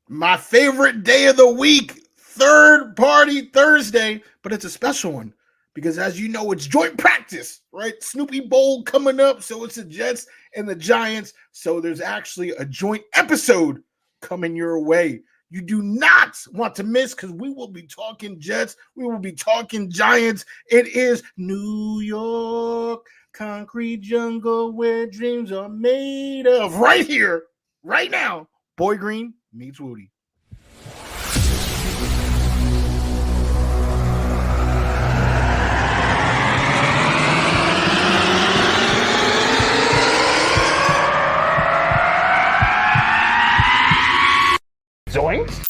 My favorite day of the week, third party Thursday, but it's a special one because, as you know, it's joint practice, right? Snoopy Bowl coming up, so it's the Jets and the Giants. So there's actually a joint episode coming your way. You do not want to miss because we will be talking Jets. We will be talking Giants. It is New York, concrete jungle where dreams are made of. Right here, right now. Boy Green meets Wudi. Zoinks!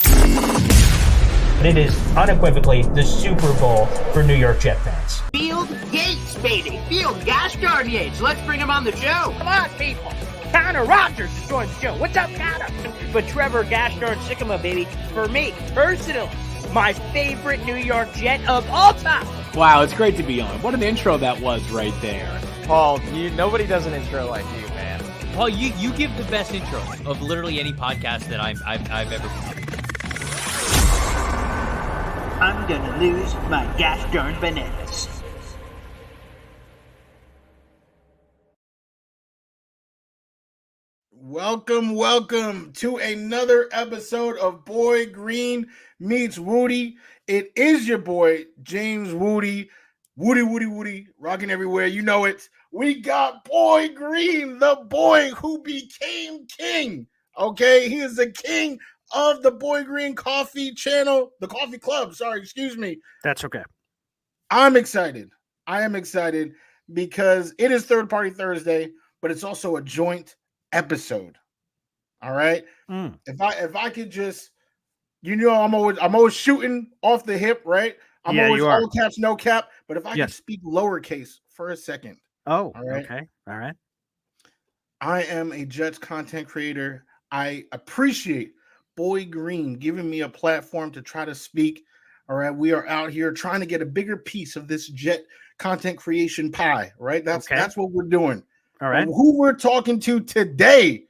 It is unequivocally the Super Bowl for New York Jet fans. Field Yates, baby. Field gosh darn Yates. Let's bring him on the show. Come on, people. Connor Rogers is joining the show. What's up, Connor? But Trevor gosh darn Sycamore, baby, for me, personally, my favorite New York Jet of all time. Wow, it's great to be on. What an intro that was right there. Paul, nobody does an intro like you, man. Paul, you give the best intro of literally any podcast that I've ever been. I'm gonna lose my gosh darn bananas. Welcome to another episode of Boy Green Meets Wudi. It is your boy, James Wudi. Wudi, rocking everywhere. You know it. We got Boy Green, the boy who became king. Okay, he is the king of the Boy Green Coffee channel, the Coffee Club. Sorry, excuse me. That's okay. I'm excited. I am excited because it is Third Party Thursday, but it's also a joint episode. All right. If I could just, I'm always shooting off the hip, right? I'm always all caps, no cap. But if I could speak lowercase for a second. Oh, all right. Okay. All right. I am a Jets content creator. I appreciate Boy Green giving me a platform to try to speak. All right. We are out here trying to get a bigger piece of this Jet content creation pie, right? That's what we're doing. All right. Who we're talking to today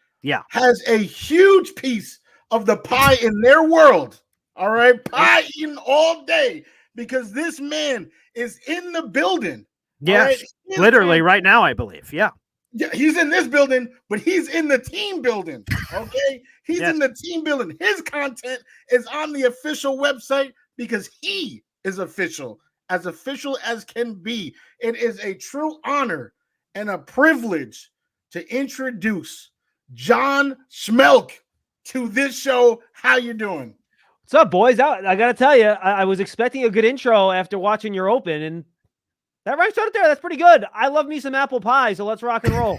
has a huge piece of the pie in their world. All right. Pie eating all day because this man is in the building. Yes. Right? Literally right now, I believe. Yeah. Yeah, he's in this building, but he's in the team building. Okay. He's in the team building. His content is on the official website because he is official as can be. It is a true honor and a privilege to introduce John Schmeelk to this show. How you doing? What's up, boys? I got to tell you, I was expecting a good intro after watching your open, and that right there, that's pretty good. I love me some apple pie, so let's rock and roll.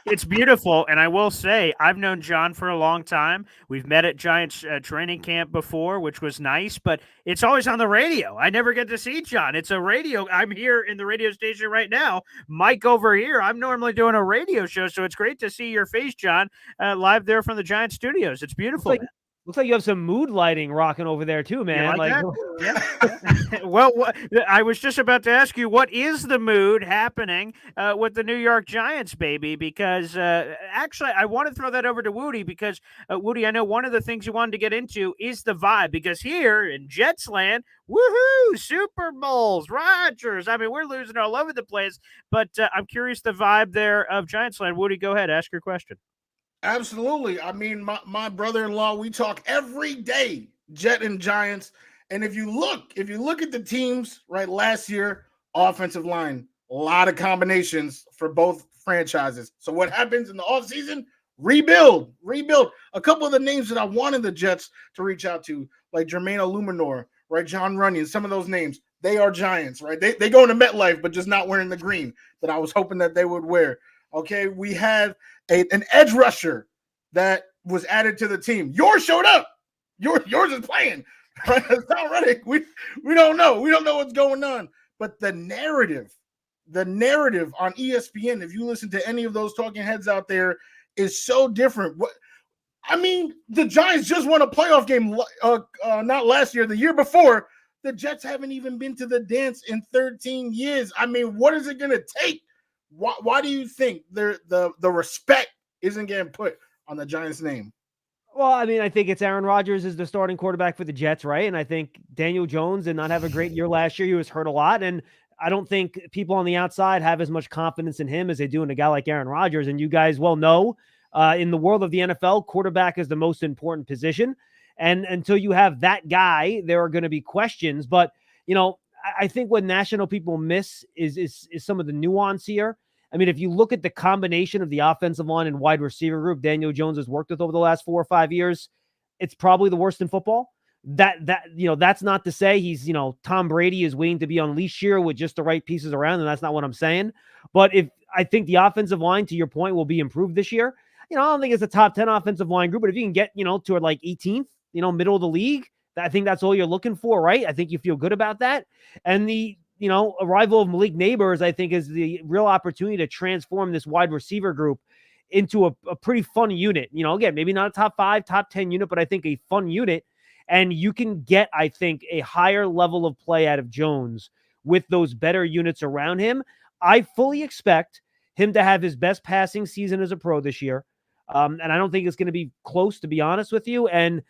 It's beautiful, and I will say I've known John for a long time. We've met at Giants training camp before, which was nice, but it's always on the radio. I never get to see John. It's a radio. I'm here in the radio station right now. Mike over here. I'm normally doing a radio show, so it's great to see your face, John, live there from the Giants studios. It's beautiful. Looks like you have some mood lighting rocking over there too, man. Yeah. Well, I was just about to ask you, what is the mood happening with the New York Giants, baby? Because actually, I want to throw that over to Wudi because, Wudi, I know one of the things you wanted to get into is the vibe. Because here in Jets land, woohoo, Super Bowls, Rodgers. I mean, we're losing all over the place. But I'm curious the vibe there of Giants land. Wudi, go ahead. Ask your question. Absolutely. I mean, my brother-in-law, we talk every day, Jet and Giants. And if you look at the teams, right, last year, offensive line, a lot of combinations for both franchises. So what happens in the offseason? Rebuild. A couple of the names that I wanted the Jets to reach out to, like Jermaine Illuminor, right, John Runyon, some of those names, they are Giants, right? They go into MetLife, but just not wearing the green that I was hoping that they would wear. Okay, we had an edge rusher that was added to the team. Yours showed up. Yours is playing. It's not ready. We don't know. We don't know what's going on. But the narrative on ESPN, if you listen to any of those talking heads out there, is so different. I mean, the Giants just won a playoff game not last year, the year before. The Jets haven't even been to the dance in 13 years. I mean, what is it going to take? Why do you think the respect isn't getting put on the Giants' name? Well, I mean, I think it's Aaron Rodgers is the starting quarterback for the Jets, right? And I think Daniel Jones did not have a great year last year. He was hurt a lot. And I don't think people on the outside have as much confidence in him as they do in a guy like Aaron Rodgers. And you guys well know, in the world of the NFL, quarterback is the most important position. And until you have that guy, there are going to be questions. But, I think what national people miss is some of the nuance here. I mean, if you look at the combination of the offensive line and wide receiver group Daniel Jones has worked with over the last 4 or 5 years, it's probably the worst in football. That's not to say he's, Tom Brady is waiting to be unleashed here with just the right pieces around, and that's not what I'm saying. But if I think the offensive line, to your point, will be improved this year, I don't think it's a top 10 offensive line group, but if you can get, to like 18th, middle of the league, I think that's all you're looking for, right? I think you feel good about that. And the arrival of Malik Nabers, I think, is the real opportunity to transform this wide receiver group into a pretty fun unit. Again, maybe not a top 5, top 10 unit, but I think a fun unit. And you can get, I think, a higher level of play out of Jones with those better units around him. I fully expect him to have his best passing season as a pro this year. And I don't think it's going to be close, to be honest with you. And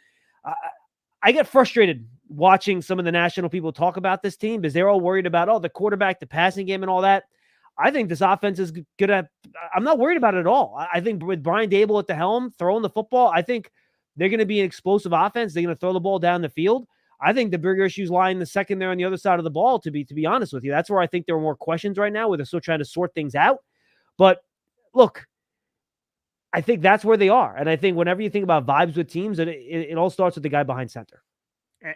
I get frustrated watching some of the national people talk about this team because they're all worried about, the quarterback, the passing game and all that. I think this offense is going to – I'm not worried about it at all. I think with Brian Daboll at the helm, throwing the football, I think they're going to be an explosive offense. They're going to throw the ball down the field. I think the bigger issues lie in the second there on the other side of the ball, to be honest with you. That's where I think there are more questions right now where they're still trying to sort things out. But, look, I think that's where they are. And I think whenever you think about vibes with teams, it all starts with the guy behind center.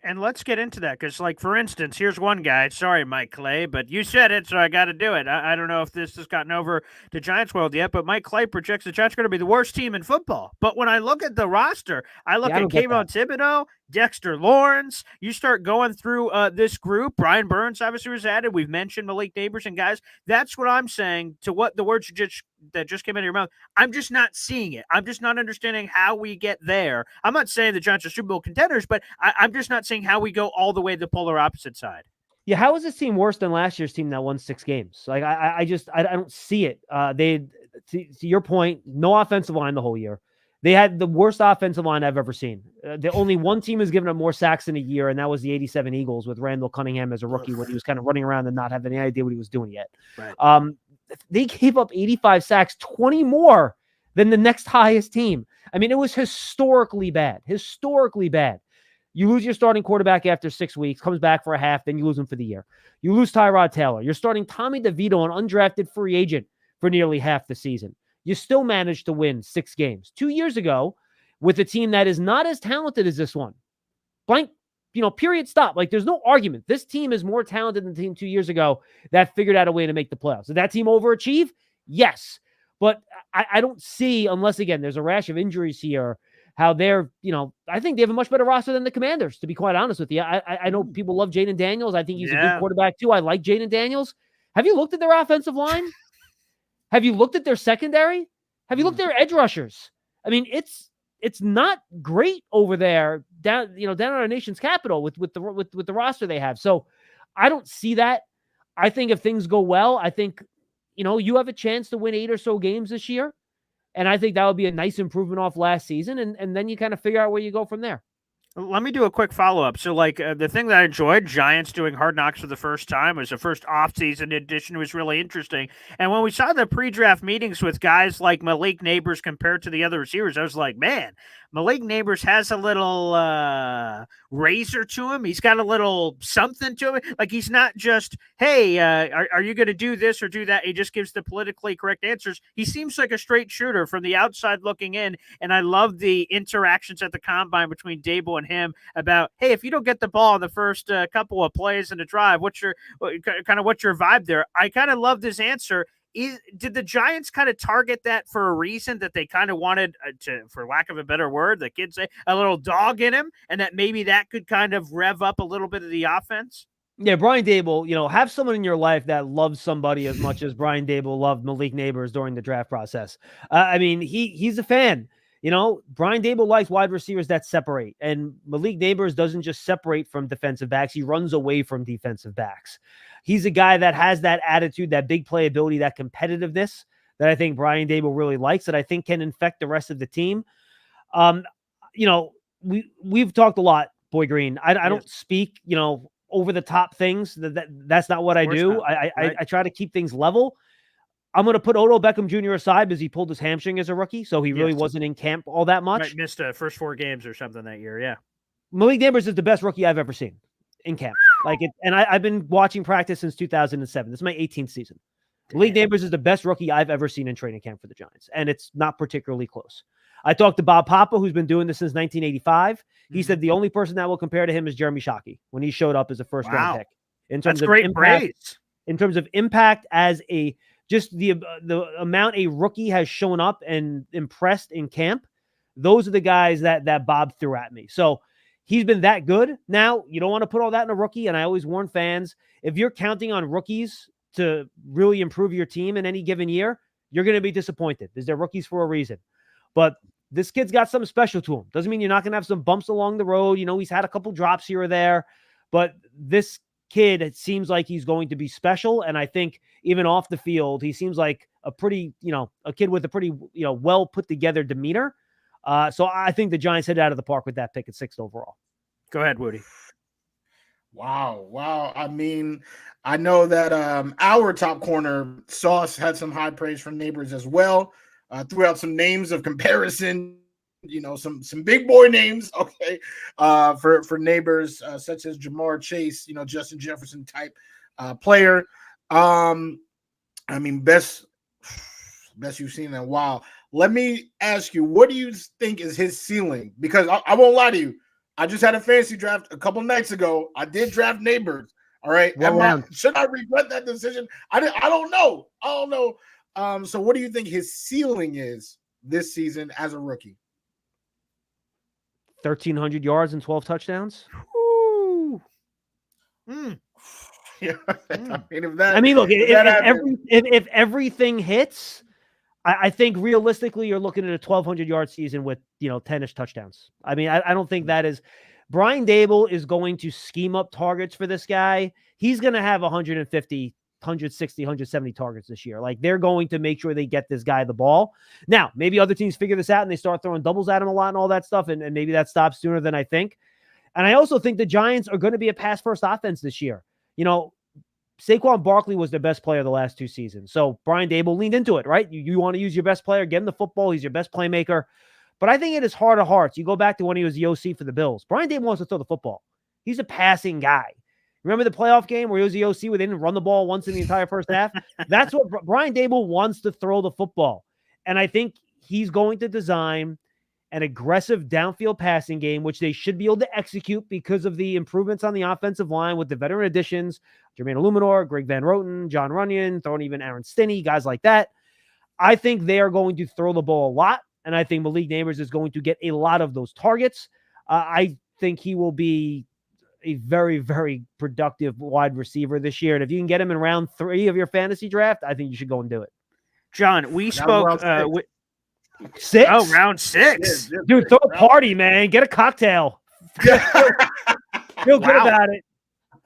And let's get into that because, for instance, here's one guy. Sorry, Mike Clay, but you said it, so I got to do it. I don't know if this has gotten over to Giants world yet, but Mike Clay projects the Giants are going to be the worst team in football. But when I look at the roster, I look at Kayvon Thibodeau, Dexter Lawrence. You start going through this group. Brian Burns obviously was added. We've mentioned Malik Nabers and guys. That's what I'm saying to what the words that just came out of your mouth. I'm just not seeing it. I'm just not understanding how we get there. I'm not saying the Giants are Super Bowl contenders, but I'm just not seeing how we go all the way to the polar opposite side. Yeah, how is this team worse than last year's team that won 6 games? Like I don't see it. To your point, no offensive line the whole year. They had the worst offensive line I've ever seen. The only one team has given up more sacks in a year, and that was the 87 Eagles with Randall Cunningham as a rookie when he was kind of running around and not having any idea what he was doing yet. Right. They gave up 85 sacks, 20 more than the next highest team. I mean, it was historically bad. Historically bad. You lose your starting quarterback after 6 weeks, comes back for a half, then you lose him for the year. You lose Tyrod Taylor. You're starting Tommy DeVito, an undrafted free agent, for nearly half the season. You still managed to win 6 games. 2 years ago, with a team that is not as talented as this one. Blank, period, stop. Like, there's no argument. This team is more talented than the team 2 years ago that figured out a way to make the playoffs. Did that team overachieve? Yes. But I don't see, unless, again, there's a rash of injuries here, how they're, I think they have a much better roster than the Commanders, to be quite honest with you. I know people love Jaden Daniels. I think he's a good quarterback, too. I like Jaden Daniels. Have you looked at their offensive line? Have you looked at their secondary? Have you looked at their edge rushers? I mean, it's not great over there down in our nation's capital with the roster they have. So I don't see that. I think if things go well, I think, you have a chance to win 8 or so games this year. And I think that would be a nice improvement off last season. And then you kind of figure out where you go from there. Let me do a quick follow-up. So, the thing that I enjoyed, Giants doing Hard Knocks for the first time, was the first off-season edition, was really interesting. And when we saw the pre-draft meetings with guys like Malik Nabers compared to the other receivers, I was like, man, Malik Nabers has a little razor to him. He's got a little something to him. Like, he's not just, hey, are you going to do this or do that? He just gives the politically correct answers. He seems like a straight shooter from the outside looking in, and I love the interactions at the combine between Daboll and him about, hey, if you don't get the ball in the first couple of plays in the drive, what's your vibe there? I kind of love this answer. Did the Giants kind of target that for a reason, that they kind of wanted to, for lack of a better word, the kids say, a little dog in him, and that maybe that could kind of rev up a little bit of the offense? Yeah, Brian Daboll, have someone in your life that loves somebody as much as Brian Daboll loved Malik Nabers during the draft process. I mean, he's a fan. Brian Daboll likes wide receivers that separate, and Malik Nabers doesn't just separate from defensive backs. He runs away from defensive backs. He's a guy that has that attitude, that big playability, that competitiveness that I think Brian Daboll really likes, that I think can infect the rest of the team. we've talked a lot, Boy Green. I don't speak, over the top things. That's not what I do. I try to keep things level. I'm going to put Odell Beckham Jr. aside because he pulled his hamstring as a rookie, so he really wasn't in camp all that much. Right, missed the first 4 games or something that year. Yeah. Malik Nabers is the best rookie I've ever seen in camp. And I've been watching practice since 2007. This is my 18th season. Malik Nabers is the best rookie I've ever seen in training camp for the Giants, and it's not particularly close. I talked to Bob Papa, who's been doing this since 1985. He said the only person that will compare to him is Jeremy Shockey when he showed up as a first-round pick. That's great impact, praise. In terms of impact as just the amount a rookie has shown up and impressed in camp, those are the guys that Bob threw at me. So he's been that good. Now, you don't want to put all that in a rookie, and I always warn fans, if you're counting on rookies to really improve your team in any given year, you're going to be disappointed because they're rookies for a reason. But this kid's got something special to him. Doesn't mean you're not going to have some bumps along the road. He's had a couple drops here or there, but this kid, it seems like he's going to be special. And I think even off the field, he seems like a pretty, a kid with a pretty, well put together demeanor. So I think the Giants hit out of the park with that pick at 6th overall. Go ahead, Wudi. Wow. I mean, I know that our top corner, Sauce, had some high praise from Nabers as well. Threw out some names of comparison, some big boy names, okay, for Nabers, such as Jamar Chase, Justin Jefferson type player. I mean, best you've seen in a while. Let me ask you, what do you think is his ceiling? Because I won't lie to you, I just had a fantasy draft a couple nights ago. I did draft Nabers. All right, should I regret that decision? I don't know. So what do you think his ceiling is this season as a rookie? 1,300 yards and 12 touchdowns. Ooh. Yeah. Look, if everything hits, I think realistically you're looking at a 1,200-yard season with 10-ish touchdowns. I mean, I don't think that is. Brian Dable is going to scheme up targets for this guy. He's going to have 150, 160, 170 targets this year. Like, they're going to make sure they get this guy the ball. Now, maybe other teams figure this out and they start throwing doubles at him a lot and all that stuff, and maybe that stops sooner than I think. And I also think the Giants are going to be a pass-first offense this year. Saquon Barkley was the best player the last 2 seasons. So Brian Dable leaned into it, right? You want to use your best player, get him the football. He's your best playmaker. But I think it is heart of hearts. You go back to when he was the OC for the Bills. Brian Dable wants to throw the football. He's a passing guy. Remember the playoff game where he was the OC where they didn't run the ball once in the entire first half? That's what Brian Dable wants, to throw the football. And I think he's going to design an aggressive downfield passing game, which they should be able to execute because of the improvements on the offensive line with the veteran additions, Jermaine Illuminor, Greg Van Roten, John Runyon, throwing even Aaron Stinney, guys like that. I think they are going to throw the ball a lot, and I think Malik Nabers is going to get a lot of those targets. I think he will be a very, very productive wide receiver this year, and if you can get him in round 3 of your fantasy draft, I think you should go and do it. John, we spoke... 6? Oh, round 6. Dude, throw a party, man. Get a cocktail. Feel good about it.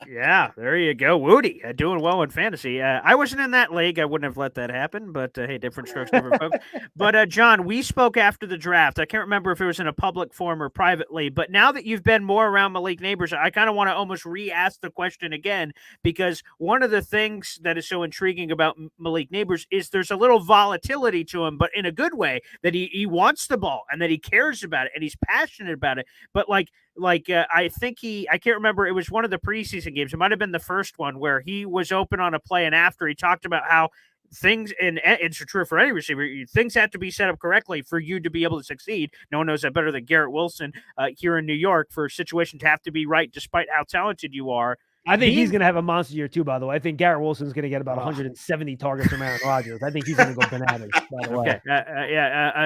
Yeah, there you go. Wudi, doing well in fantasy. I wasn't in that league. I wouldn't have let that happen, but hey, different strokes, different folks. But John, we spoke after the draft. I can't remember if it was in a public forum or privately, but now that you've been more around Malik Nabers, I kind of want to almost re-ask the question again, because one of the things that is so intriguing about Malik Nabers is there's a little volatility to him, but in a good way, that he wants the ball and that he cares about it and he's passionate about it. But I think I can't remember, it was one of the preseason games. It might have been the first one where he was open on a play, and after he talked about how things, and it's true for any receiver, things have to be set up correctly for you to be able to succeed. No one knows that better than Garrett Wilson here in New York, for a situation to have to be right despite how talented you are. I think he's going to have a monster year too, by the way. I think Garrett Wilson's going to get about 170 targets from Aaron Rodgers. I think he's going to go bananas, by the way.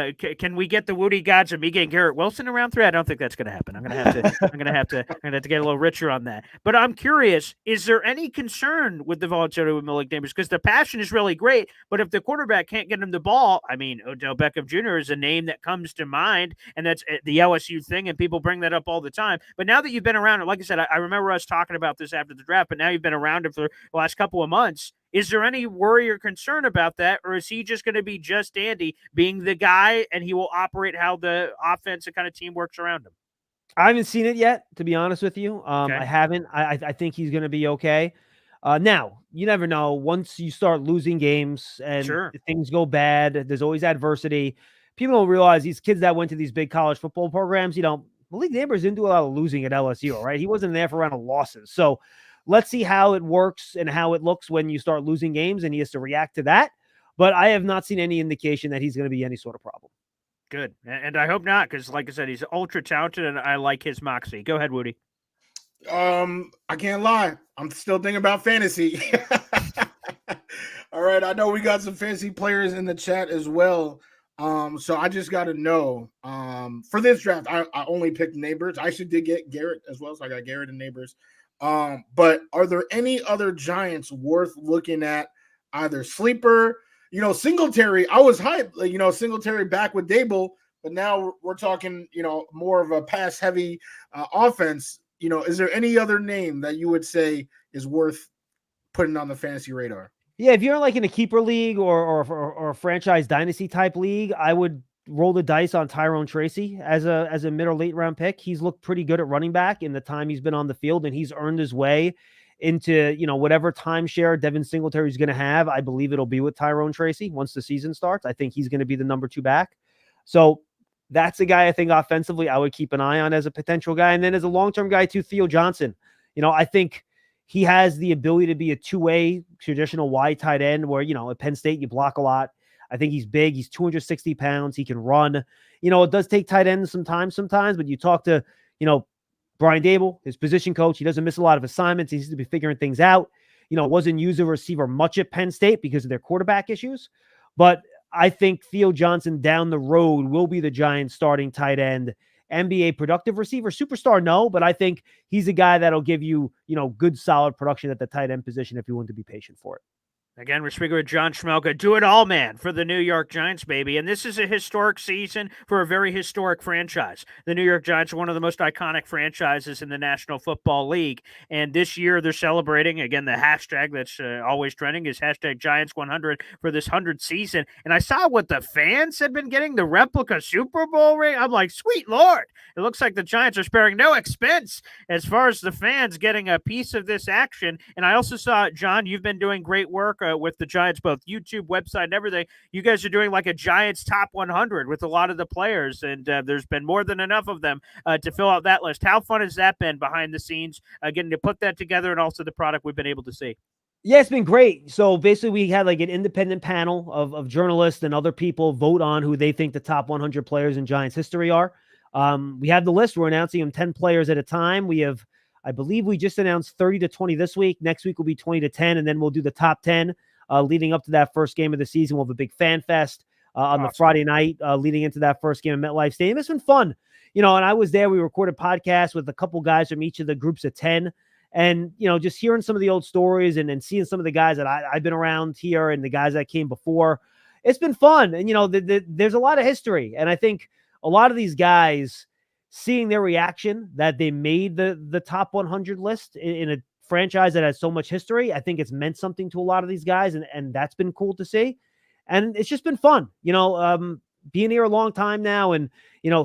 Okay. Can we get the Wudi gods of me getting Garrett Wilson in round 3? I don't think that's going to happen. I'm going to have to get a little richer on that. But I'm curious, is there any concern with the volatility with Malik Nabers? Because the passion is really great, but if the quarterback can't get him the ball, I mean, Odell Beckham Jr. is a name that comes to mind, and that's the LSU thing, and people bring that up all the time. But now that you've been around, like I said, I remember us talking about this after after the draft, but now you've been around him for the last couple of months. Is there any worry or concern about that, or is he just going to be just Andy being the guy, and he will operate how the offense and kind of team works around him? I haven't seen it yet, to be honest with you. Okay. I haven't. I think he's going to be okay. Now, you never know. Once you start losing games and Sure. things go bad, there's always adversity. People don't realize these kids that went to these big college football programs, Malik Nabers didn't do a lot of losing at LSU, right? He wasn't there for a round of losses. So let's see how it works and how it looks when you start losing games, and he has to react to that. But I have not seen any indication that he's going to be any sort of problem. Good. And I hope not, because like I said, he's ultra talented, and I like his moxie. Go ahead, Wudi. I can't lie. I'm still thinking about fantasy. All right. I know we got some fantasy players in the chat as well. So I just got to know, for this draft, I only picked Nabers. I actually did get Garrett as well. So I got Garrett and Nabers. But are there any other Giants worth looking at, either sleeper, Singletary? I was hyped, Singletary back with Dable, but now we're talking, more of a pass heavy offense. Is there any other name that you would say is worth putting on the fantasy radar? Yeah, if you're like in a keeper league or a franchise dynasty type league, I would roll the dice on Tyrone Tracy as a mid or late round pick. He's looked pretty good at running back in the time he's been on the field, and he's earned his way into, whatever timeshare Devin Singletary is going to have. I believe it'll be with Tyrone Tracy once the season starts. I think he's going to be the number 2 back. So that's a guy I think offensively I would keep an eye on as a potential guy. And then as a long-term guy too, Theo Johnson. I think he has the ability to be a two-way traditional wide tight end where, at Penn State, you block a lot. I think he's big. He's 260 pounds. He can run. It does take tight ends sometimes, but you talk to, Brian Dable, his position coach, he doesn't miss a lot of assignments. He seems to be figuring things out. Wasn't used as a receiver much at Penn State because of their quarterback issues. But I think Theo Johnson down the road will be the Giants starting tight end. NBA productive receiver, superstar, no, but I think he's a guy that'll give you, good solid production at the tight end position if you want to be patient for it. Again, we're speaking with John Schmeelk, a do-it-all man for the New York Giants, baby. And this is a historic season for a very historic franchise. The New York Giants are one of the most iconic franchises in the National Football League. And this year they're celebrating, again, the hashtag that's always trending is hashtag Giants100 for this 100th season. And I saw what the fans had been getting, the replica Super Bowl ring. I'm like, sweet Lord. It looks like the Giants are sparing no expense as far as the fans getting a piece of this action. And I also saw, John, you've been doing great work with the Giants, both YouTube, website, and everything. You guys are doing like a Giants top 100 with a lot of the players, and there's been more than enough of them to fill out that list. How fun has that been behind the scenes, getting to put that together, and also the product we've been able to see? Yeah, it's been great. So basically we had like an independent panel of journalists and other people vote on who they think the top 100 players in Giants history are. We have the list. We're announcing them 10 players at a time. We have, I believe we just announced 30 to 20 this week. Next week will be 20 to 10, and then we'll do the top 10 leading up to that first game of the season. We'll have a big fan fest on the Friday night leading into that first game at MetLife Stadium. It's been fun. And I was there. We recorded podcasts with a couple guys from each of the groups of 10. And, just hearing some of the old stories and seeing some of the guys that I've been around here and the guys that came before, it's been fun. And, there's a lot of history. And I think a lot of these guys, seeing their reaction that they made the top 100 list in a franchise that has so much history, I think it's meant something to a lot of these guys. And that's been cool to see. And it's just been fun, being here a long time now and,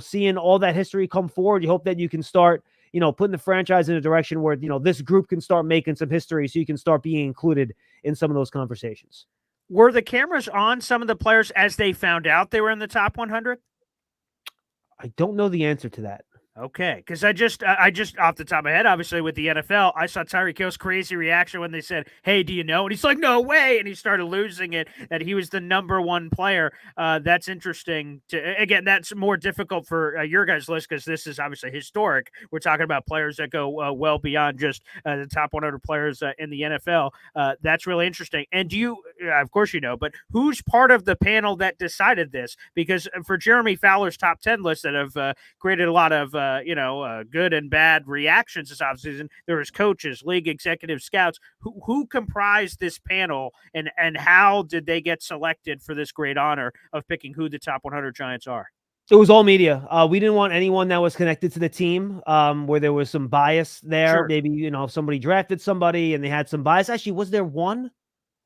seeing all that history come forward. You hope that you can start, putting the franchise in a direction where, this group can start making some history so you can start being included in some of those conversations. Were the cameras on some of the players as they found out they were in the top 100? I don't know the answer to that. Okay, because I just off the top of my head, obviously with the NFL, I saw Tyreek Hill's crazy reaction when they said, "Hey, do you know?" And he's like, "No way!" And he started losing it. That he was the number one player. That's interesting. Again, that's more difficult for your guys' list because this is obviously historic. We're talking about players that go well beyond just the top 100 players in the NFL. That's really interesting. And do you, of course, but who's part of the panel that decided this? Because for Jeremy Fowler's top 10 list that have created a lot of good and bad reactions this offseason, there was coaches, league executive, scouts. Who comprised this panel, and how did they get selected for this great honor of picking who the top 100 Giants are? It was all media. We didn't want anyone that was connected to the team where there was some bias there. Sure. Maybe, if somebody drafted somebody and they had some bias. Actually, was there one?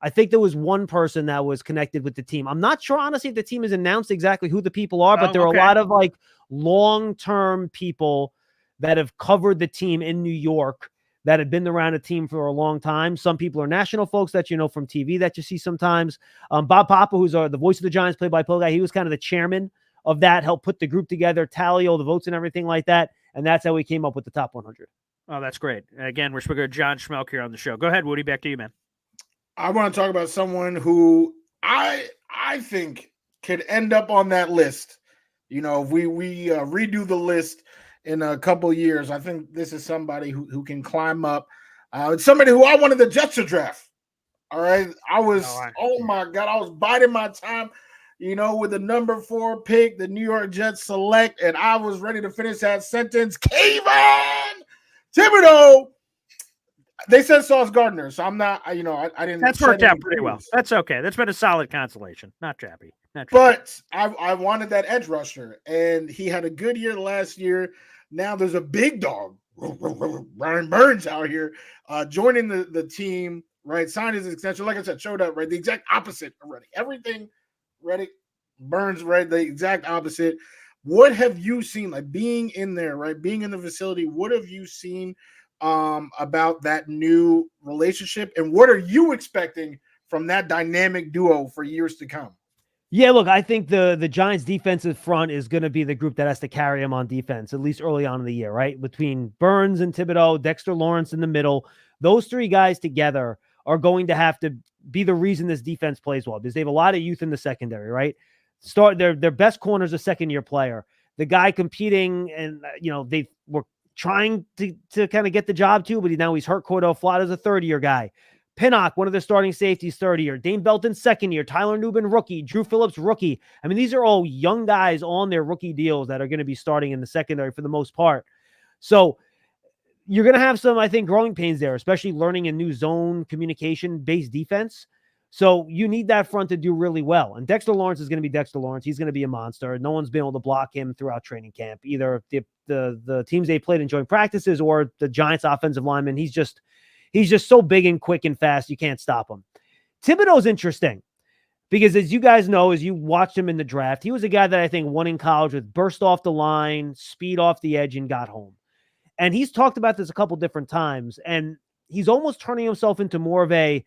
I think there was one person that was connected with the team. I'm not sure, honestly, if the team has announced exactly who the people are, but there are a lot of like long-term people that have covered the team in New York that have been around a team for a long time. Some people are national folks that you know from TV that you see sometimes. Bob Papa, who's the voice of the Giants play-by-play guy, he was kind of the chairman of that, helped put the group together, tally all the votes and everything like that. And that's how we came up with the top 100. Oh, that's great. Again, we're speaking to John Schmeelk here on the show. Go ahead, Woody. Back to you, man. I want to talk about someone who I think could end up on that list. If we redo the list in a couple of years, I think this is somebody who can climb up. It's somebody who I wanted the Jets to draft. All right. Oh my God, I was biding my time, with the number 4 pick, the New York Jets select, and I was ready to finish that sentence. Kayvon Thibodeau. They said Sauce Gardner, so I'm not, I didn't. That's worked out pretty well. That's okay. That's been a solid consolation. Not trappy. But I wanted that edge rusher, and he had a good year last year. Now there's a big dog, Brian Burns, out here joining the team, right? Signed his extension. Like I said, showed up, right? The exact opposite already. Everything ready. Burns, right? The exact opposite. What have you seen, like being in there, right? Being in the facility, what have you seen about that new relationship, and what are you expecting from that dynamic duo for years to come? Yeah, look, I think the Giants defensive front is going to be the group that has to carry them on defense, at least early on in the year, right? Between Burns and Thibodeau, Dexter Lawrence in the middle, those 3 guys together are going to have to be the reason this defense plays well, because they have a lot of youth in the secondary, right? Their best corner is a second-year player. The guy competing, and they were trying to kind of get the job too, but now he's hurt. Cordell Flott is a third-year guy. Pinnock, one of their starting safeties, third year. Dane Belton, second year. Tyler Nubin, rookie. Drew Phillips, rookie. I mean, these are all young guys on their rookie deals that are going to be starting in the secondary for the most part. So you're going to have some, I think, growing pains there, especially learning a new zone communication-based defense. So you need that front to do really well. And Dexter Lawrence is going to be Dexter Lawrence. He's going to be a monster. No one's been able to block him throughout training camp, either the teams they played in joint practices or the Giants offensive lineman. He's just so big and quick and fast, you can't stop him. Thibodeau's interesting because, as you guys know, as you watched him in the draft, he was a guy that I think won in college with burst off the line, speed off the edge, and got home. And he's talked about this a couple different times, and he's almost turning himself into more of a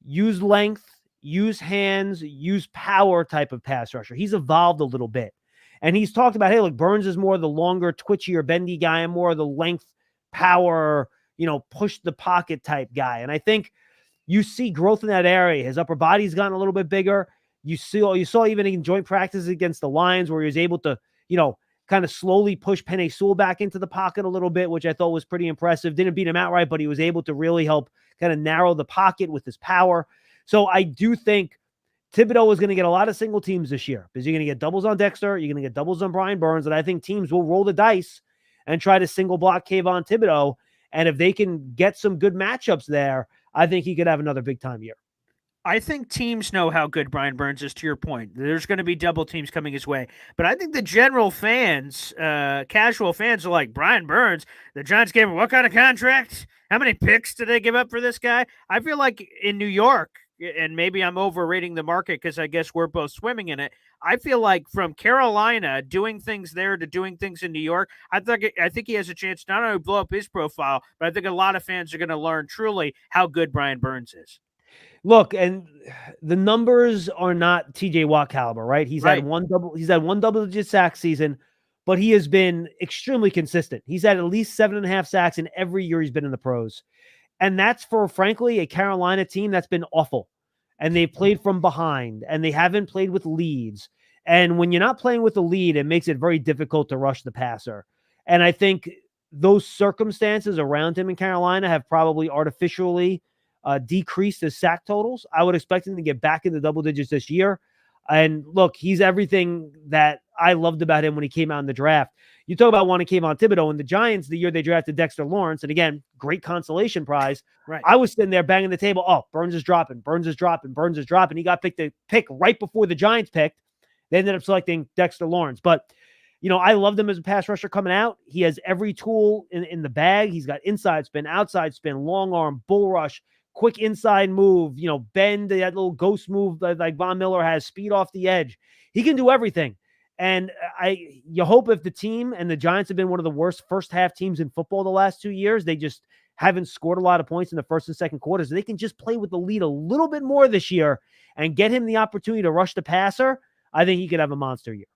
use length, use hands, use power type of pass rusher. He's evolved a little bit. And he's talked about, hey, look, Burns is more the longer, twitchier, bendy guy, and more of the length, power, push the pocket type guy. And I think you see growth in that area. His upper body's gotten a little bit bigger. You saw even in joint practices against the Lions where he was able to, kind of slowly push Penei Sewell back into the pocket a little bit, which I thought was pretty impressive. Didn't beat him outright, but he was able to really help kind of narrow the pocket with his power. So I do think Thibodeau is going to get a lot of single teams this year because you're going to get doubles on Dexter. You're going to get doubles on Brian Burns. And I think teams will roll the dice and try to single block Kayvon Thibodeau. And if they can get some good matchups there, I think he could have another big time year. I think teams know how good Brian Burns is, to your point. There's going to be double teams coming his way. But I think the general fans, casual fans are like, Brian Burns, the Giants gave him what kind of contract? How many picks did they give up for this guy? I feel like in New York, and maybe I'm overrating the market because I guess we're both swimming in it. I feel like from Carolina doing things there to doing things in New York, I think he has a chance to not only blow up his profile, but I think a lot of fans are going to learn truly how good Brian Burns is. Look, and the numbers are not TJ Watt caliber, right? He's had one double-digit sack season, but he has been extremely consistent. He's had at least 7.5 sacks in every year he's been in the pros. And that's for, frankly, a Carolina team that's been awful. And they played from behind, and they haven't played with leads. And when you're not playing with a lead, it makes it very difficult to rush the passer. And I think those circumstances around him in Carolina have probably artificially decreased his sack totals. I would expect him to get back into double digits this year. And look, he's everything that I loved about him when he came out in the draft. You talk about wanting Kayvon Thibodeau, and the Giants, the year they drafted Dexter Lawrence, and again, great consolation prize. Right. I was sitting there banging the table. Oh, Burns is dropping. He got picked right before the Giants picked. They ended up selecting Dexter Lawrence. But I loved him as a pass rusher coming out. He has every tool in the bag. He's got inside spin, outside spin, long arm, bull rush, quick inside move, bend, that little ghost move like Von Miller has, speed off the edge. He can do everything. And you hope if the team, and the Giants have been one of the worst first half teams in football the last 2 years, they just haven't scored a lot of points in the first and second quarters. They can just play with the lead a little bit more this year and get him the opportunity to rush the passer. I think he could have a monster year.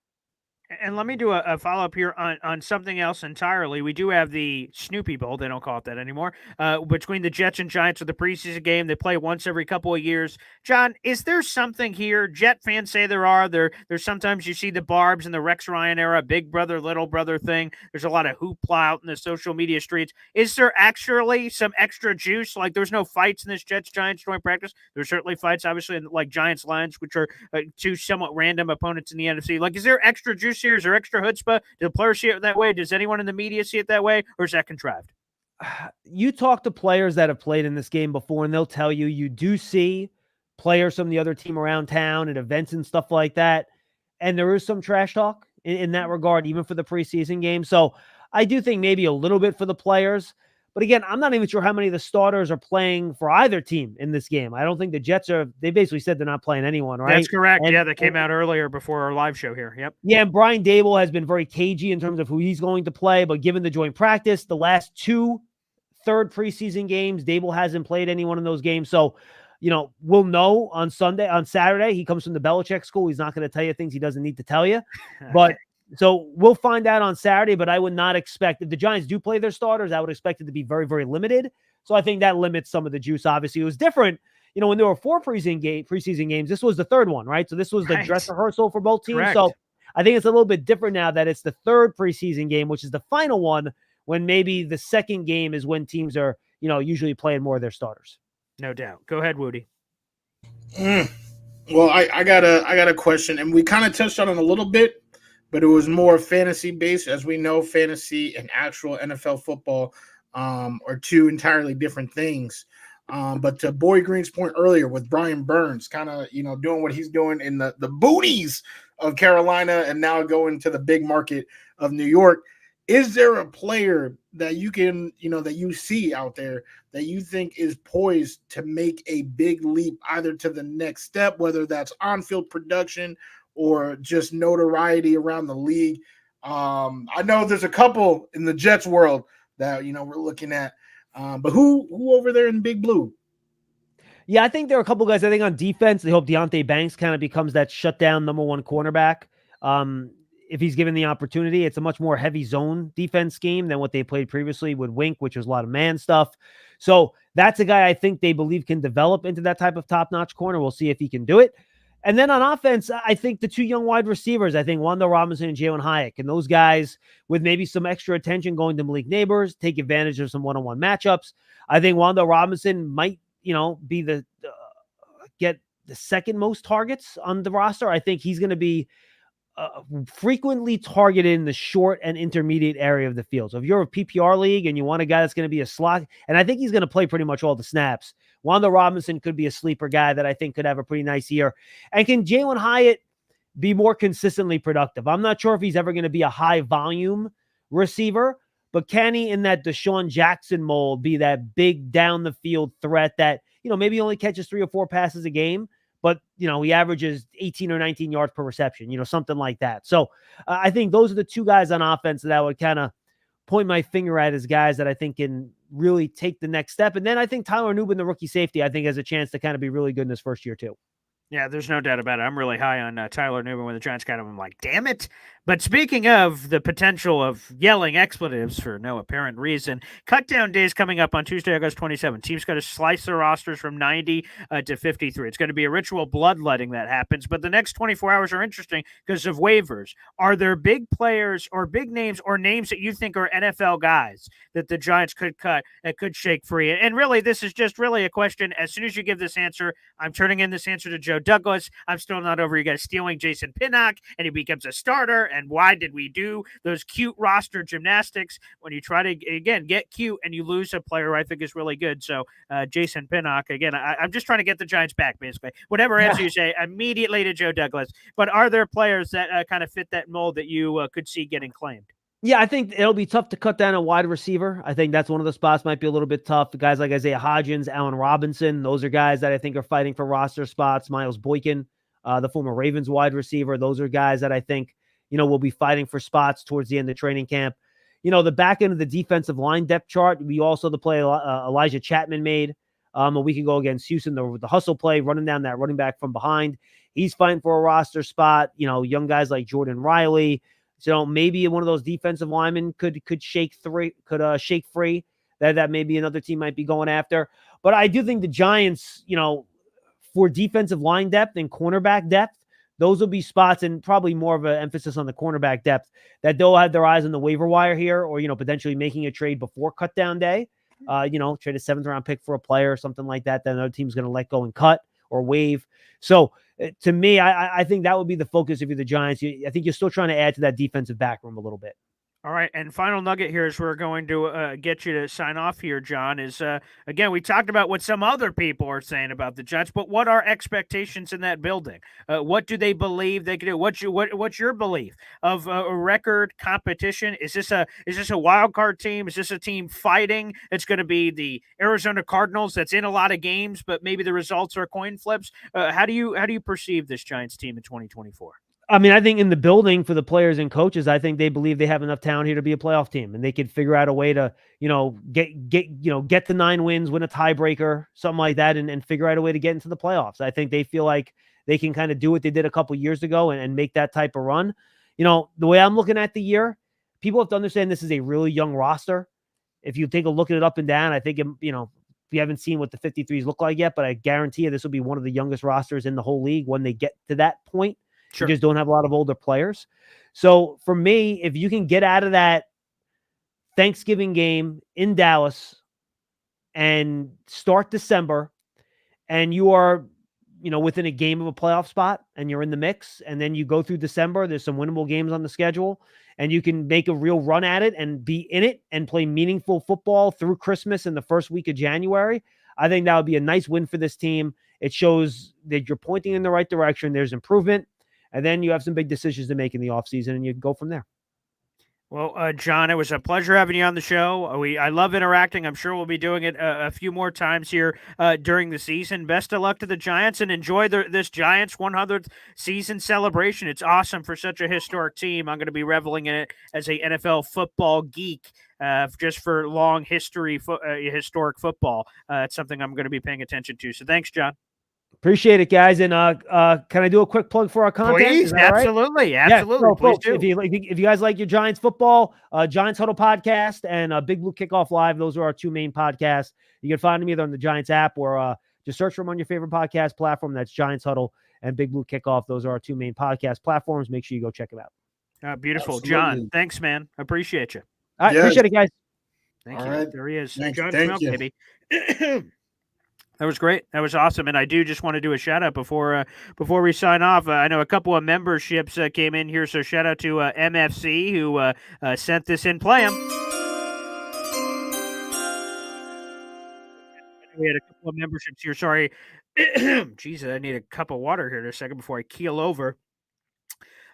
And let me do a follow-up here on something else entirely. We do have the Snoopy Bowl. They don't call it that anymore. Between the Jets and Giants of the preseason game, they play once every couple of years. John, is there something here? Jet fans say there are. There's sometimes you see the Barbs in the Rex Ryan era, big brother, little brother thing. There's a lot of hoopla out in the social media streets. Is there actually some extra juice? Like there's no fights in this Jets-Giants joint practice. There's certainly fights, obviously, in like Giants-Lions, which are two somewhat random opponents in the NFC. Like, is there extra juice here? Is there extra chutzpah? Do the players see it that way? Does anyone in the media see it that way? Or is that contrived? You talk to players that have played in this game before, and they'll tell you do see players from the other team around town at events and stuff like that. And there is some trash talk in that regard, even for the preseason game. So I do think maybe a little bit for the players. But again, I'm not even sure how many of the starters are playing for either team in this game. I don't think the Jets they basically said they're not playing anyone, right? That's correct. That came out earlier before our live show here. Yep. Yeah, and Brian Dable has been very cagey in terms of who he's going to play, but given the joint practice, the last two third preseason games, Dable hasn't played anyone in those games. So, we'll know on Saturday. He comes from the Belichick school. He's not going to tell you things he doesn't need to tell you. But so we'll find out on Saturday, but I would not expect, if the Giants do play their starters, I would expect it to be very, very limited. So I think that limits some of the juice. Obviously, it was different. When there were 4 preseason games, this was the third one, right? So this was the dress rehearsal for both teams. Correct. So I think it's a little bit different now that it's the third preseason game, which is the final one, when maybe the second game is when teams are, usually playing more of their starters. No doubt. Go ahead, Wudi. Well, I got a question, and we kind of touched on it a little bit, but it was more fantasy based. As we know, fantasy and actual NFL football are two entirely different things. But to Boy Green's point earlier with Brian Burns kind of, doing what he's doing in the boonies of Carolina and now going to the big market of New York, is there a player that you can, that you see out there that you think is poised to make a big leap either to the next step, whether that's on-field production or just notoriety around the league? I know there's a couple in the Jets world that, we're looking at, but who over there in Big Blue? Yeah, I think there are a couple guys. I think on defense, they hope Deonte Banks kind of becomes that shutdown number one cornerback. If he's given the opportunity, it's a much more heavy zone defense scheme than what they played previously with Wink, which was a lot of man stuff. So that's a guy I think they believe can develop into that type of top-notch corner. We'll see if he can do it. And then on offense, I think the two young wide receivers, I think Wanda Robinson and Jalen Hyatt, and those guys with maybe some extra attention going to Malik Nabers, take advantage of some one-on-one matchups. I think Wanda Robinson might, be get the second most targets on the roster. I think he's going to be frequently targeted in the short and intermediate area of the field. So if you're a PPR league and you want a guy that's going to be a slot, and I think he's going to play pretty much all the snaps, Wanda Robinson could be a sleeper guy that I think could have a pretty nice year. And can Jalen Hyatt be more consistently productive? I'm not sure if he's ever going to be a high volume receiver, but can he, in that Deshaun Jackson mold, be that big down the field threat that, maybe only catches 3 or 4 passes a game, but, he averages 18 or 19 yards per reception, something like that. So I think those are the two guys on offense that I would kind of point my finger at as guys that I think can really take the next step. And then I think Tyler Nubin, the rookie safety, I think has a chance to kind of be really good in his first year too. Yeah, there's no doubt about it. I'm really high on Tyler Nubin when the Giants got him. I'm like, damn it. But speaking of the potential of yelling expletives for no apparent reason, cutdown days coming up on Tuesday, August 27th. Teams got to slice their rosters from 90 to 53. It's going to be a ritual bloodletting that happens. But the next 24 hours are interesting because of waivers. Are there big players or big names or names that you think are NFL guys that the Giants could cut that could shake free? And really, this is just really a question. As soon as you give this answer, I'm turning in this answer to Joe Douglas. I'm still not over you guys stealing Jason Pinnock, and he becomes a starter And why did we do those cute roster gymnastics when you try to, again, get cute and you lose a player who I think is really good? So Jason Pinnock, again, I'm just trying to get the Giants back, basically. Whatever answer you say, immediately to Joe Douglas. But are there players that kind of fit that mold that you could see getting claimed? Yeah, I think it'll be tough to cut down a wide receiver. I think that's one of the spots might be a little bit tough. Guys like Isaiah Hodgins, Allen Robinson, those are guys that I think are fighting for roster spots. Miles Boykin, the former Ravens wide receiver, those are guys that I think, will be fighting for spots towards the end of training camp. The back end of the defensive line depth chart, we also the play Elijah Chapman made a week ago against Houston, the hustle play, running down that running back from behind. He's fighting for a roster spot. Young guys like Jordan Riley. So maybe one of those defensive linemen could shake free. That maybe another team might be going after. But I do think the Giants, for defensive line depth and cornerback depth, those will be spots, and probably more of an emphasis on the cornerback depth, that they'll have their eyes on the waiver wire here, or potentially making a trade before cut down day. Trade a 7th round pick for a player or something like that. Then another team's going to let go and cut or waive. So to me, I think that would be the focus if you're the Giants. I think you're still trying to add to that defensive back room a little bit. All right, and final nugget here is we're going to get you to sign off here, John, is, again, we talked about what some other people are saying about the Giants, but what are expectations in that building? What do they believe they can do? What's your belief of a record competition? Is this a wild card team? Is this a team fighting? It's going to be the Arizona Cardinals that's in a lot of games, but maybe the results are coin flips. How do you perceive this Giants team in 2024? I mean, I think in the building for the players and coaches, I think they believe they have enough talent here to be a playoff team, and they could figure out a way to, get the 9 wins, win a tiebreaker, something like that, and figure out a way to get into the playoffs. I think they feel like they can kind of do what they did a couple years ago and make that type of run. The way I'm looking at the year, people have to understand this is a really young roster. If you take a look at it up and down, I think, we haven't seen what the 53s look like yet, but I guarantee you this will be one of the youngest rosters in the whole league when they get to that point. Sure. You just don't have a lot of older players. So for me, if you can get out of that Thanksgiving game in Dallas and start December, and you are, within a game of a playoff spot and you're in the mix, and then you go through December, there's some winnable games on the schedule, and you can make a real run at it and be in it and play meaningful football through Christmas and the first week of January, I think that would be a nice win for this team. It shows that you're pointing in the right direction. There's improvement. And then you have some big decisions to make in the offseason, and you can go from there. Well, John, it was a pleasure having you on the show. I love interacting. I'm sure we'll be doing it a few more times here during the season. Best of luck to the Giants, and enjoy this Giants 100th season celebration. It's awesome for such a historic team. I'm going to be reveling in it as a NFL football geek. Just for long history, historic football. It's something I'm going to be paying attention to. So thanks, John. Appreciate it, guys. And can I do a quick plug for our content? Please, absolutely, right? Absolutely. Yeah, please do. If you guys like your Giants football, Giants Huddle podcast and Big Blue Kickoff Live, those are our 2 main podcasts. You can find them either on the Giants app or just search for them on your favorite podcast platform. That's Giants Huddle and Big Blue Kickoff. Those are our 2 main podcast platforms. Make sure you go check them out. Beautiful. Absolutely. John, thanks, man. Appreciate you. All right, appreciate it, guys. Thank All you. right. There he is. Thanks. John Thank Schmeelk, you. baby. That was great. That was awesome. And I do just want to do a shout out before we sign off. I know a couple of memberships came in here, so shout out to MFC who sent this in. Play 'em. We had a couple of memberships here. Sorry. Jesus, I need a cup of water here in a second before I keel over.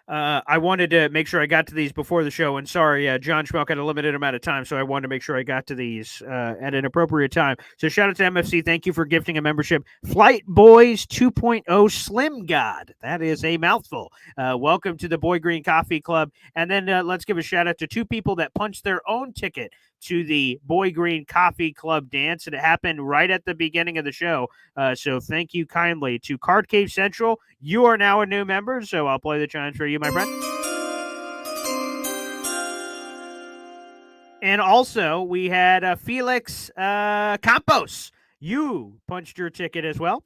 I wanted to make sure I got to these before the show, and sorry, John Schmeelk had a limited amount of time, so I wanted to make sure I got to these at an appropriate time. So shout out to MFC. Thank you for gifting a membership. Flight Boys 2.0 Slim God. That is a mouthful. Welcome to the Boy Green Coffee Club. And then let's give a shout out to 2 people that punched their own ticket to the Boy Green Coffee Club dance, and it happened right at the beginning of the show. So thank you kindly to Card Cave Central. You are now a new member, so I'll play the chimes for you, my friend. And also, we had Felix Campos. You punched your ticket as well.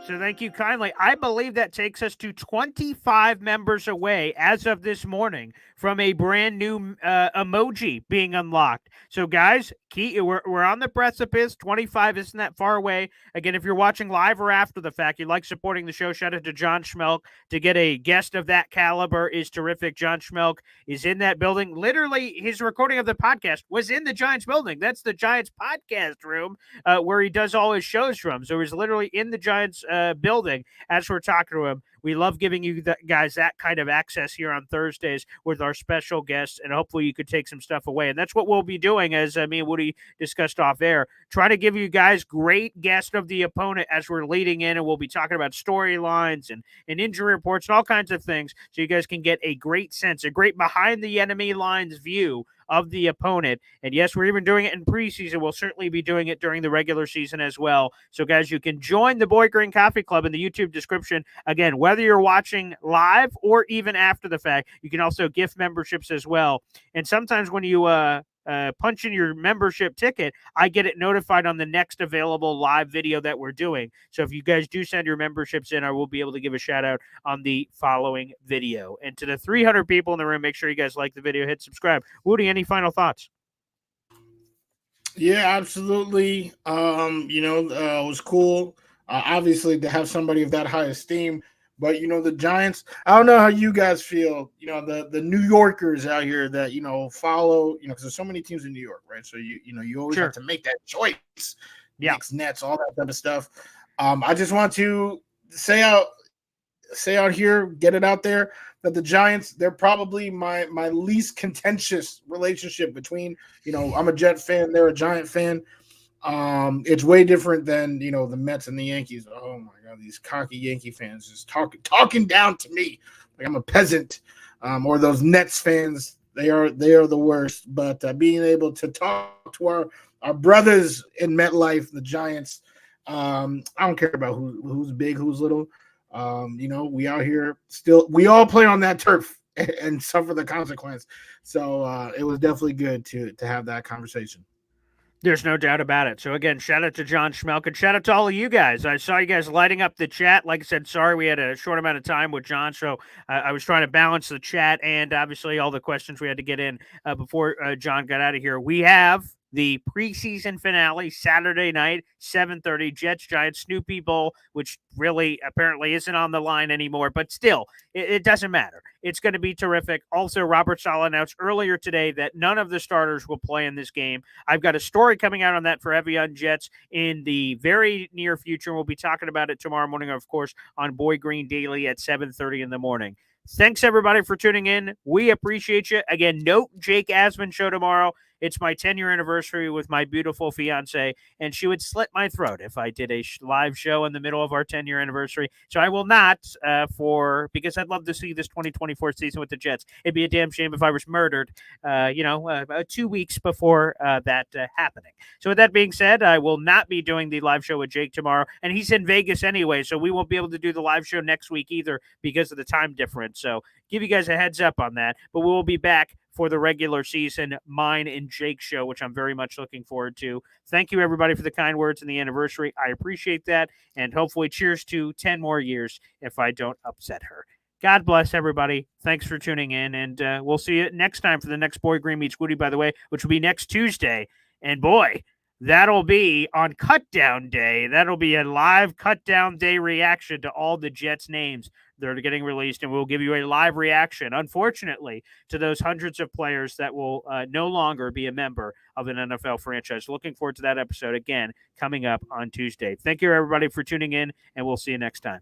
So thank you kindly. I believe that takes us to 25 members away as of this morning from a brand new emoji being unlocked. So guys, we're on the precipice. 25 isn't that far away. Again, if you're watching live or after the fact, you like supporting the show, shout out to John Schmeelk. To get a guest of that caliber is terrific. John Schmeelk is in that building. Literally, his recording of the podcast was in the Giants building. That's the Giants podcast room where he does all his shows from. So he's literally in the Giants building as we're talking to him. We love giving you guys that kind of access here on Thursdays with our special guests, and hopefully you could take some stuff away. And that's what we'll be doing, as me and Woody discussed off air. Try to give you guys great guest of the opponent as we're leading in, and we'll be talking about storylines and injury reports and all kinds of things, so you guys can get a great sense, a great behind the enemy lines view of the opponent. And yes, we're even doing it in preseason. We'll certainly be doing it during the regular season as well. So guys, you can join the Boy Green Coffee Club in the YouTube description. Again, whether you're watching live or even after the fact, you can also gift memberships as well. And sometimes when you punch in your membership ticket, I get it notified on the next available live video that we're doing. So if you guys do send your memberships in, I will be able to give a shout out on the following video. And to the 300 people in the room, make sure you guys like the video, hit subscribe. Woody, any final thoughts? Yeah, absolutely. It was cool, obviously, to have somebody of that high esteem. But, the Giants, I don't know how you guys feel, the New Yorkers out here that, follow, because there's so many teams in New York, right? So, you always have to make that choice. Yeah. Knicks, Nets, all that type of stuff. I just want to say out here, get it out there, that the Giants, they're probably my least contentious relationship between, I'm a Jet fan, they're a Giant fan. It's way different than the Mets and the Yankees. Oh my God, these cocky Yankee fans just talking down to me like I'm a peasant. Or those Nets fans, they are the worst. But being able to talk to our brothers in MetLife, the Giants, I don't care about who's big, who's little. We out here still. We all play on that turf and suffer the consequence. So it was definitely good to have that conversation. There's no doubt about it. So, again, shout out to John Schmeelk and shout out to all of you guys. I saw you guys lighting up the chat. Like I said, sorry we had a short amount of time with John, so I was trying to balance the chat and obviously all the questions we had to get in before John got out of here. We have the preseason finale Saturday night, 7:30, Jets Giants Snoopy Bowl, which really apparently isn't on the line anymore, but still, it doesn't matter. It's going to be terrific. Also, Robert Saleh announced earlier today that none of the starters will play in this game. I've got a story coming out on that for Heavy on Jets in the very near future. We'll be talking about it tomorrow morning, of course, on Boy Green Daily at 7:30 in the morning. Thanks, everybody, for tuning in. We appreciate you. Again, note Jake Asman show tomorrow. It's my 10-year anniversary with my beautiful fiance, and she would slit my throat if I did a live show in the middle of our 10-year anniversary. So I will not, because I'd love to see this 2024 season with the Jets. It'd be a damn shame if I was murdered, 2 weeks before that happening. So with that being said, I will not be doing the live show with Jake tomorrow, and he's in Vegas anyway, so we won't be able to do the live show next week either because of the time difference. So give you guys a heads up on that, but we will be back for the regular season, mine and Jake's show, which I'm very much looking forward to. Thank you, everybody, for the kind words and the anniversary. I appreciate that, and hopefully cheers to 10 more years if I don't upset her. God bless everybody. Thanks for tuning in, and we'll see you next time for the next Boy Green Meets Woody, by the way, which will be next Tuesday. And boy, that'll be on Cutdown Day. That'll be a live Cutdown Day reaction to all the Jets names that are getting released, and we'll give you a live reaction, unfortunately, to those hundreds of players that will no longer be a member of an NFL franchise. Looking forward to that episode again coming up on Tuesday. Thank you, everybody, for tuning in, and we'll see you next time.